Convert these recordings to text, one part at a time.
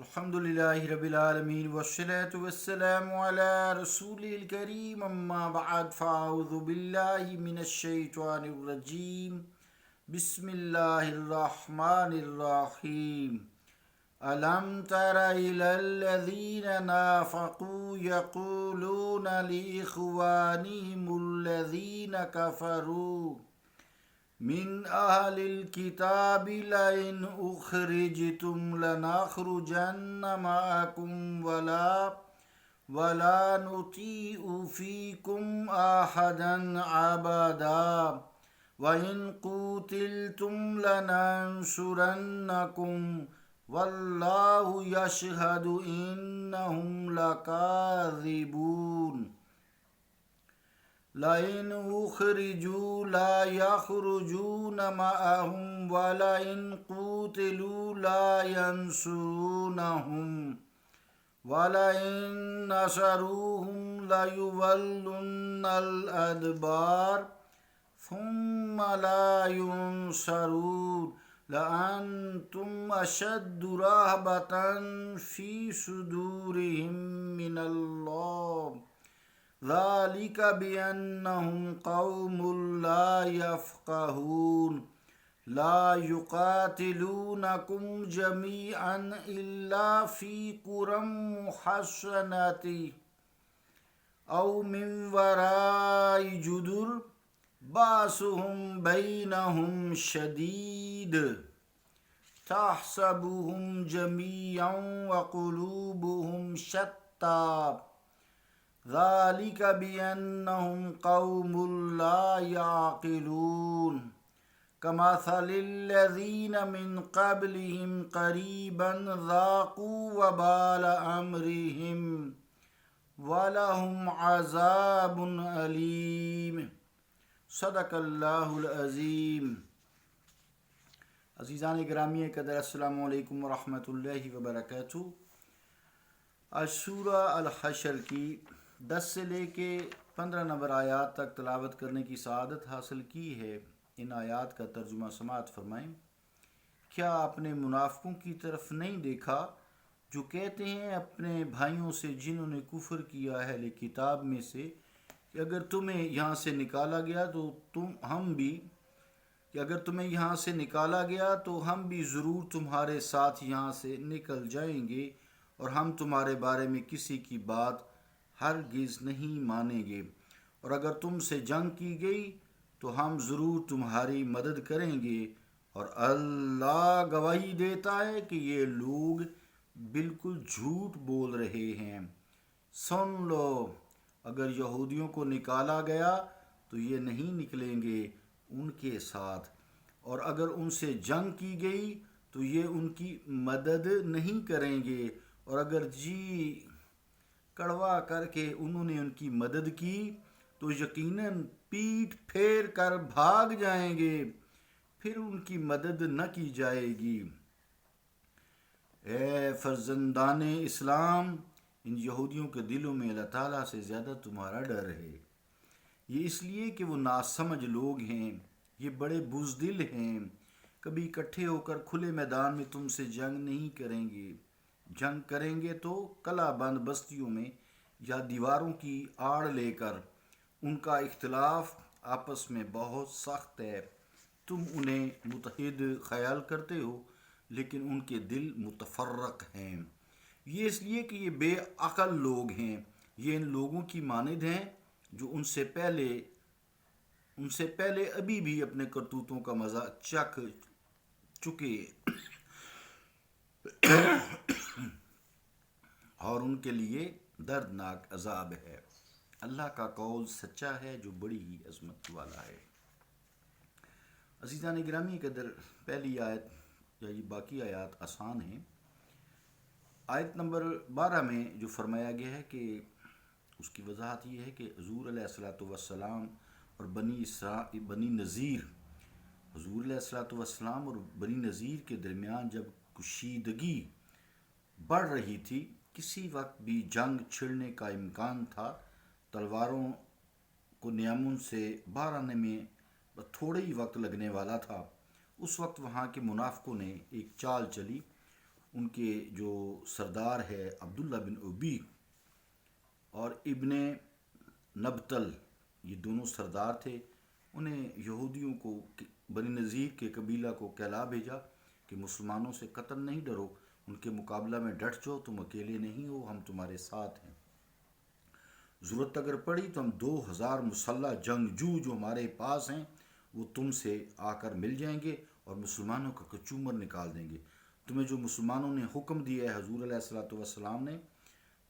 الحمدللہ رب العالمین والصلاة والسلام علی رسول الکریم اما بعد فاعوذ باللہ من الشیطان الرجیم بسم اللہ الرحمن الرحیم الم تر الی الذین نافقوا یقولون لاخوانہم الذین کفروا من اہل الکتاب لئن اخرجتم لنخرجن معکم ولا نطیع فیکم احدا ابدا وان قوتلتم لننصرنکم واللہ یشہد انہم لکاذبون لئن اخرجوا لا يخرجون معهم ولئن قوتلوا لا ينصرونهم ولئن نصروهم ليولن الأدبار ثم لا ينصرون لأنتم أشد رهبة في صدورهم من الله ذلك بأنهم قوم لا يفقهون لا يقاتلونكم جميعا إلا في قرى محصنة أو من وراء جدر بأسهم بينهم شديد تحسبهم جميعا وقلوبهم شتى ذلك بأنهم قوم لا يعقلون كمثل الذين من قبلهم قريبا ذاقوا وبال أمرهم ولهم عذاب أليم صدق اللہ العظیم۔ عزیزان گرامی قدر، السلام علیکم ورحمۃ اللہ وبرکاتہ۔ آج سورہ الحشر کی 10 سے لے کے 15 نمبر آیات تک تلاوت کرنے کی سعادت حاصل کی ہے۔ ان آیات کا ترجمہ سماعت فرمائیں۔ کیا آپ نے منافقوں کی طرف نہیں دیکھا جو کہتے ہیں اپنے بھائیوں سے جنہوں نے کفر کیا اہل کتاب میں سے کہ اگر تمہیں یہاں سے نکالا گیا تو ہم بھی ضرور تمہارے ساتھ یہاں سے نکل جائیں گے اور ہم تمہارے بارے میں کسی کی بات ہرگز نہیں مانیں گے، اور اگر تم سے جنگ کی گئی تو ہم ضرور تمہاری مدد کریں گے، اور اللہ گواہی دیتا ہے کہ یہ لوگ بالکل جھوٹ بول رہے ہیں۔ سن لو، اگر یہودیوں کو نکالا گیا تو یہ نہیں نکلیں گے ان کے ساتھ، اور اگر ان سے جنگ کی گئی تو یہ ان کی مدد نہیں کریں گے، اور اگر جی کڑوا کر کے انہوں نے ان کی مدد کی تو یقیناً پیٹھ پھیر کر بھاگ جائیں گے، پھر ان کی مدد نہ کی جائے گی۔ اے فرزندان اسلام، ان یہودیوں کے دلوں میں اللہ تعالیٰ سے زیادہ تمہارا ڈر ہے۔ یہ اس لیے کہ وہ ناسمجھ لوگ ہیں، یہ بڑے بزدل ہیں، کبھی اکٹھے ہو کر کھلے میدان میں تم سے جنگ نہیں کریں گے۔ جنگ کریں گے تو قلعہ بند بستیوں میں یا دیواروں کی آڑ لے کر۔ ان کا اختلاف آپس میں بہت سخت ہے، تم انہیں متحد خیال کرتے ہو لیکن ان کے دل متفرق ہیں۔ یہ اس لیے کہ یہ بے عقل لوگ ہیں، یہ ان لوگوں کی مانند ہیں جو ان سے پہلے ابھی بھی اپنے کرتوتوں کا مزہ چکھ چکے اور ان کے لیے دردناک عذاب ہے۔ اللہ کا قول سچا ہے جو بڑی ہی عظمت والا ہے۔ عزیزان گرامی قدر، پہلی آیت یا یہ باقی آیات آسان ہیں۔ آیت نمبر 12 میں جو فرمایا گیا ہے کہ اس کی وضاحت یہ ہے کہ حضور علیہ الصلوۃ والسلام اور بنی نذیر حضور علیہ الصلوۃ والسلام اور بنی نذیر کے درمیان جب کشیدگی بڑھ رہی تھی، کسی وقت بھی جنگ چھڑنے کا امکان تھا، تلواروں کو نیامن سے باہر آنے میں تھوڑا ہی وقت لگنے والا تھا، اس وقت وہاں کے منافقوں نے ایک چال چلی۔ ان کے جو سردار ہے عبداللہ بن ابی اور ابن نبتل، یہ دونوں سردار تھے، انہیں یہودیوں کو بنی نذیر کے قبیلہ کو کہلا بھیجا کہ مسلمانوں سے قطعا نہیں ڈرو، ان کے مقابلہ میں ڈٹ جاؤ، تم اکیلے نہیں ہو، ہم تمہارے ساتھ ہیں۔ ضرورت اگر پڑی تو ہم 2000 مسلح جنگجو جو ہمارے پاس ہیں وہ تم سے آ کر مل جائیں گے اور مسلمانوں کا کچومر نکال دیں گے۔ تمہیں جو مسلمانوں نے حکم دیا ہے حضور علیہ الصلوۃ والسلام نے،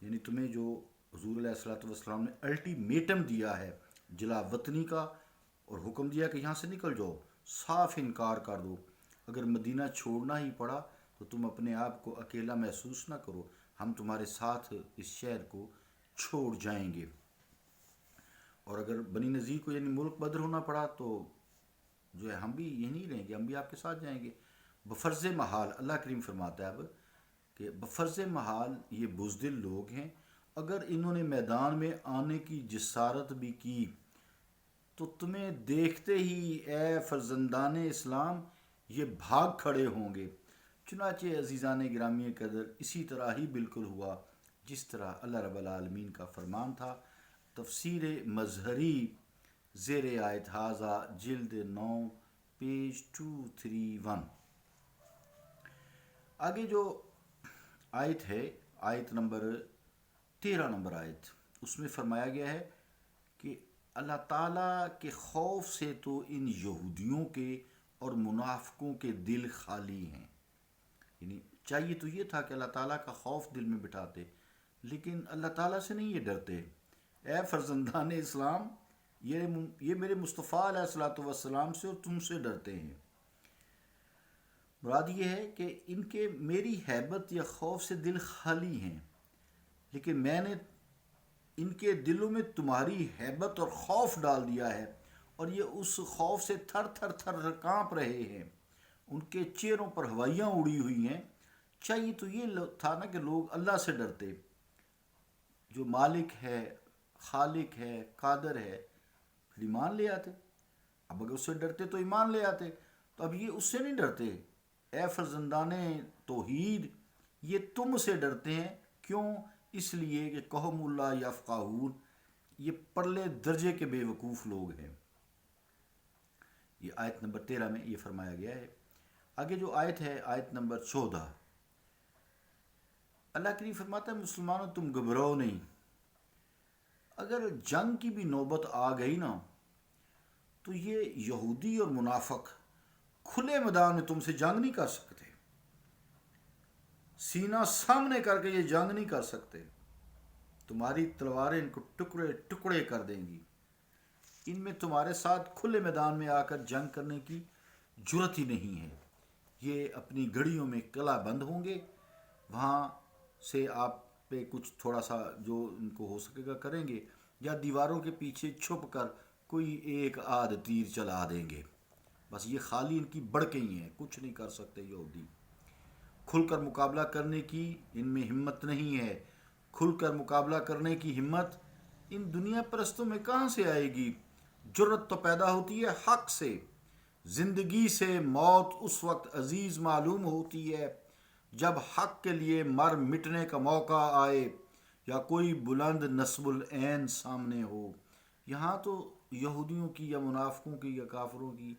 یعنی تمہیں جو حضور علیہ الصلوۃ والسلام نے الٹیمیٹم دیا ہے جلا وطنی کا، اور حکم دیا کہ یہاں سے نکل جاؤ، صاف انکار کر دو۔ اگر مدینہ چھوڑنا ہی پڑا تو تم اپنے آپ کو اکیلا محسوس نہ کرو، ہم تمہارے ساتھ اس شہر کو چھوڑ جائیں گے۔ اور اگر بنی نذیر کو یعنی ملک بدر ہونا پڑا تو جو ہے ہم بھی یہ نہیں رہیں گے، ہم بھی آپ کے ساتھ جائیں گے۔ بفرض محال، اللہ کریم فرماتا ہے اب کہ بفرض محال یہ بزدل لوگ ہیں، اگر انہوں نے میدان میں آنے کی جسارت بھی کی تو تمہیں دیکھتے ہی اے فرزندان اسلام یہ بھاگ کھڑے ہوں گے۔ چنانچہ عزیزان گرامی قدر اسی طرح ہی بالکل ہوا جس طرح اللہ رب العالمین کا فرمان تھا۔ تفسیر مظہری زیر آیت ہاذا جلد 9 پیج 231۔ آگے جو آیت ہے، آیت نمبر 13 نمبر آیت، اس میں فرمایا گیا ہے کہ اللہ تعالیٰ کے خوف سے تو ان یہودیوں کے اور منافقوں کے دل خالی ہیں۔ یعنی چاہیے تو یہ تھا کہ اللہ تعالیٰ کا خوف دل میں بٹھاتے، لیکن اللہ تعالیٰ سے نہیں یہ ڈرتے۔ اے فرزندان اسلام، یہ میرے مصطفیٰ علیہ الصلوۃ والسلام سے اور تم سے ڈرتے ہیں۔ مراد یہ ہے کہ ان کے میری ہیبت یا خوف سے دل خالی ہیں، لیکن میں نے ان کے دلوں میں تمہاری ہیبت اور خوف ڈال دیا ہے، اور یہ اس خوف سے تھر تھر تھر کانپ رہے ہیں، ان کے چہروں پر ہوائیاں اڑی ہوئی ہیں۔ چاہیے تو یہ تھا نا کہ لوگ اللہ سے ڈرتے، جو مالک ہے، خالق ہے، قادر ہے، پھر ایمان لے آتے۔ اب اگر اس سے ڈرتے تو ایمان لے آتے، تو اب یہ اس سے نہیں ڈرتے۔ اے فرزندان توحید، یہ تم سے ڈرتے ہیں، کیوں؟ اس لیے کہ قوم اللہ یفقہون، یہ پرلے درجے کے بے وقوف لوگ ہیں۔ یہ آیت نمبر 13 میں یہ فرمایا گیا ہے۔ آگے جو آیت ہے، آیت نمبر 14، اللہ کریم فرماتا ہے مسلمانوں تم گھبراؤ نہیں، اگر جنگ کی بھی نوبت آ گئی نا تو یہ یہودی اور منافق کھلے میدان میں تم سے جنگ نہیں کر سکتے، سینہ سامنے کر کے یہ جنگ نہیں کر سکتے، تمہاری تلواریں ان کو ٹکڑے ٹکڑے کر دیں گی، ان میں تمہارے ساتھ کھلے میدان میں آ کر جنگ کرنے کی جرت ہی نہیں ہے۔ یہ اپنی گڑیوں میں قلعہ بند ہوں گے، وہاں سے آپ پہ کچھ تھوڑا سا جو ان کو ہو سکے گا کریں گے، یا دیواروں کے پیچھے چھپ کر کوئی ایک آدھ تیر چلا دیں گے، بس یہ خالی ان کی بڑکیں ہی ہیں، کچھ نہیں کر سکتے یہودی۔ کھل کر مقابلہ کرنے کی ان میں ہمت نہیں ہے، کھل کر مقابلہ کرنے کی ہمت ان دنیا پرستوں میں کہاں سے آئے گی؟ جرت تو پیدا ہوتی ہے حق سے۔ زندگی سے موت اس وقت عزیز معلوم ہوتی ہے جب حق کے لیے مر مٹنے کا موقع آئے یا کوئی بلند نصب العین سامنے ہو۔ یہاں تو یہودیوں کی یا منافقوں کی یا کافروں کی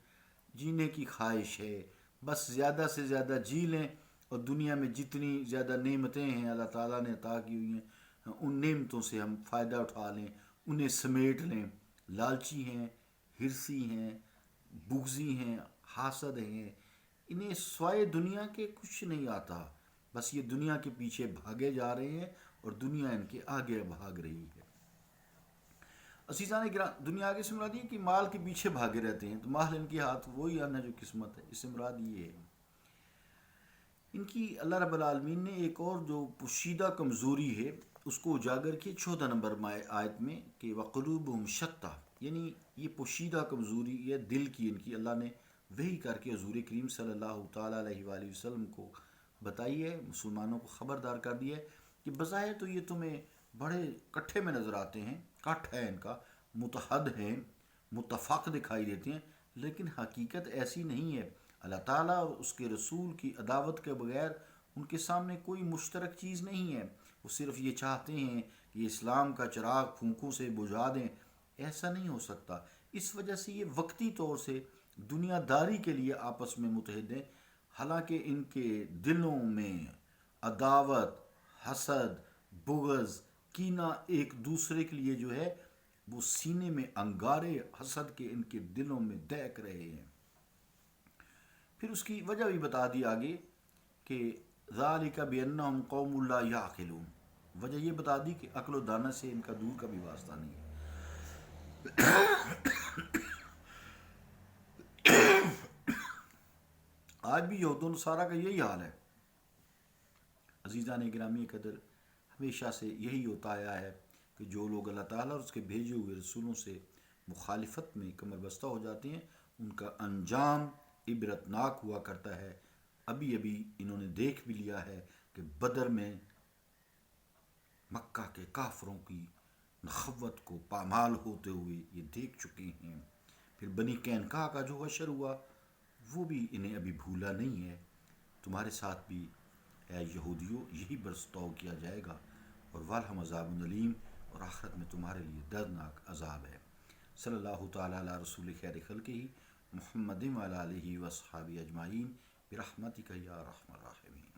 جینے کی خواہش ہے، بس زیادہ سے زیادہ جی لیں، اور دنیا میں جتنی زیادہ نعمتیں ہیں اللہ تعالیٰ نے عطا کی ہوئی ہیں ان نعمتوں سے ہم فائدہ اٹھا لیں، انہیں سمیٹ لیں۔ لالچی ہیں، ہرسی ہیں، بغضی ہیں، حاسد ہیں، انہیں سوائے دنیا کے کچھ نہیں آتا، بس یہ دنیا کے پیچھے بھاگے جا رہے ہیں اور دنیا ان کے آگے بھاگ رہی ہے۔ عزیزان گرامی، دنیا آگے سے مراد یہ کہ مال کے پیچھے بھاگے رہتے ہیں، تو مال ان کے ہاتھ وہی آنا جو قسمت ہے، اس سے مراد یہ ہے۔ ان کی اللہ رب العالمین نے ایک اور جو پوشیدہ کمزوری ہے اس کو اجاگر کی 14 نمبر آیت میں کہ وَقُلُوبُهُمْ شَتَّى، یعنی یہ پوشیدہ کمزوری یہ دل کی ان کی اللہ نے وحی کر کے حضور کریم صلی اللہ تعالیٰ علیہ وآلہ وسلم کو بتائی ہے، مسلمانوں کو خبردار کر دیا ہے کہ بظاہر تو یہ تمہیں بڑے کٹھے میں نظر آتے ہیں، کٹ ہے ان کا، متحد ہیں، متفق دکھائی دیتے ہیں، لیکن حقیقت ایسی نہیں ہے۔ اللہ تعالیٰ اور اس کے رسول کی عداوت کے بغیر ان کے سامنے کوئی مشترک چیز نہیں ہے، وہ صرف یہ چاہتے ہیں کہ یہ اسلام کا چراغ پھونکوں سے بجھا دیں۔ ایسا نہیں ہو سکتا، اس وجہ سے یہ وقتی طور سے دنیا داری کے لیے آپس میں متحد ہیں، حالانکہ ان کے دلوں میں عداوت، حسد، بغض، کینہ ایک دوسرے کے لیے جو ہے وہ سینے میں انگارے حسد کے ان کے دلوں میں دہک رہے ہیں۔ پھر اس کی وجہ بھی بتا دی آگے کہ ذالک بانہم قوم لا یعقلون، وجہ یہ بتا دی کہ عقل و دانہ سے ان کا دور کا بھی واسطہ نہیں ہے۔ آج بھی یہود و نصارہ کا یہی حال ہے۔ عزیزان گرامی قدر، ہمیشہ سے یہی ہوتا آیا ہے کہ جو لوگ اللہ تعالیٰ اور اس کے بھیجے ہوئے رسولوں سے مخالفت میں کمر بستہ ہو جاتے ہیں، ان کا انجام عبرتناک ہوا کرتا ہے۔ ابھی انہوں نے دیکھ بھی لیا ہے کہ بدر میں مکہ کے کافروں کی نخوت کو پامال ہوتے ہوئے یہ دیکھ چکے ہیں۔ پھر بنی قینقاع کا جو حشر ہوا وہ بھی انہیں ابھی بھولا نہیں ہے۔ تمہارے ساتھ بھی اے یہودیوں یہی برستاؤ کیا جائے گا، اور والہم عذاب علیم، اور آخرت میں تمہارے لیے دردناک عذاب ہے۔ صلی اللہ تعالیٰ علی رسول خیر خلقہ محمد وعلی آلہ وصحبہ اجمعین برحمتک یا ارحم الراحمین۔